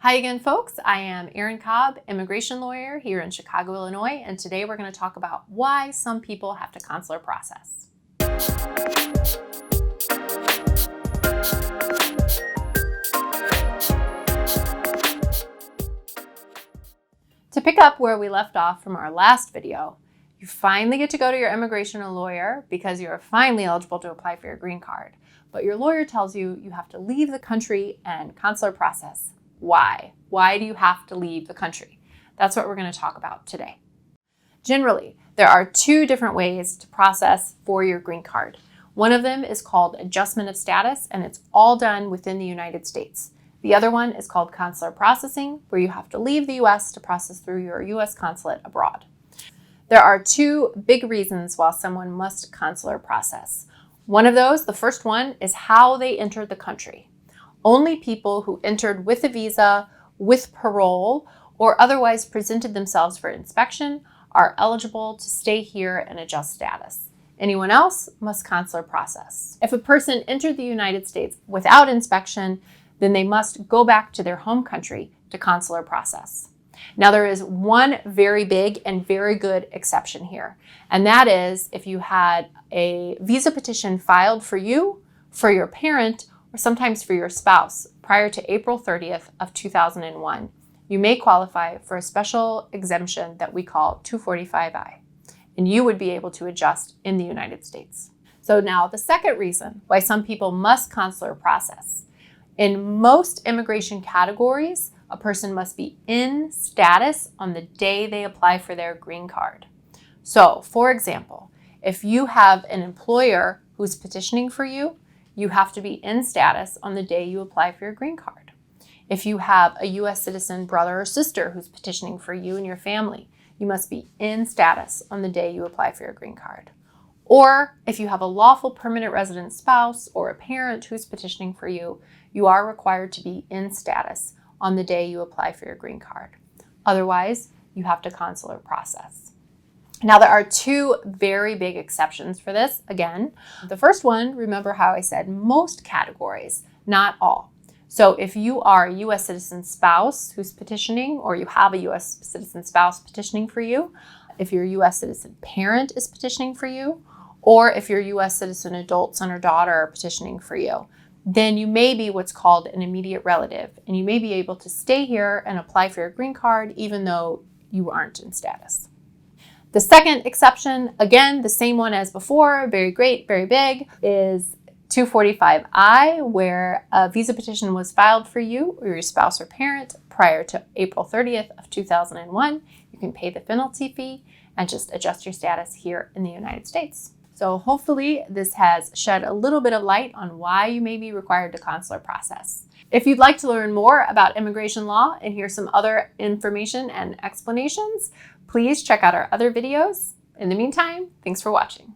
Hi again, folks. I am Erin Cobb, immigration lawyer here in Chicago, Illinois, and today we're going to talk about why some people have to consular process. To pick up where we left off from our last video, you finally get to go to your immigration lawyer because you're finally eligible to apply for your green card. But your lawyer tells you you have to leave the country and consular process. Why? Why do you have to leave the country? That's what we're going to talk about today. Generally, there are two different ways to process for your green card. One of them is called adjustment of status, and it's all done within the United States. The other one is called consular processing, where you have to leave the U.S. to process through your U.S. consulate abroad. There are two big reasons why someone must consular process. One of those, the first one, is how they entered the country. Only people who entered with a visa, with parole, or otherwise presented themselves for inspection are eligible to stay here and adjust status. Anyone else must consular process. If a person entered the United States without inspection, then they must go back to their home country to consular process. Now, there is one very big and very good exception here, and that is if you had a visa petition filed for you, for your parent, or sometimes for your spouse prior to April 30th of 2001, you may qualify for a special exemption that we call 245I, and you would be able to adjust in the United States. So now the second reason why some people must consular process. In most immigration categories, a person must be in status on the day they apply for their green card. So, for example, if you have an employer who's petitioning for you, you have to be in status on the day you apply for your green card. If you have a U.S. citizen brother or sister who's petitioning for you and your family, you must be in status on the day you apply for your green card. Or if you have a lawful permanent resident spouse or a parent who's petitioning for you, you are required to be in status on the day you apply for your green card. Otherwise, you have to consular process. Now, there are two very big exceptions for this. Again, the first one, remember how I said most categories, not all. So if you are a U.S. citizen spouse who's petitioning, or you have a U.S. citizen spouse petitioning for you, if your U.S. citizen parent is petitioning for you, or if your U.S. citizen adult son or daughter are petitioning for you, then you may be what's called an immediate relative, and you may be able to stay here and apply for your green card even though you aren't in status. The second exception, again, the same one as before, very great, very big, is 245I, where a visa petition was filed for you or your spouse or parent prior to April 30th of 2001. You can pay the penalty fee and just adjust your status here in the United States. So hopefully this has shed a little bit of light on why you may be required to consular process. If you'd like to learn more about immigration law and hear some other information and explanations, please check out our other videos. In the meantime, thanks for watching.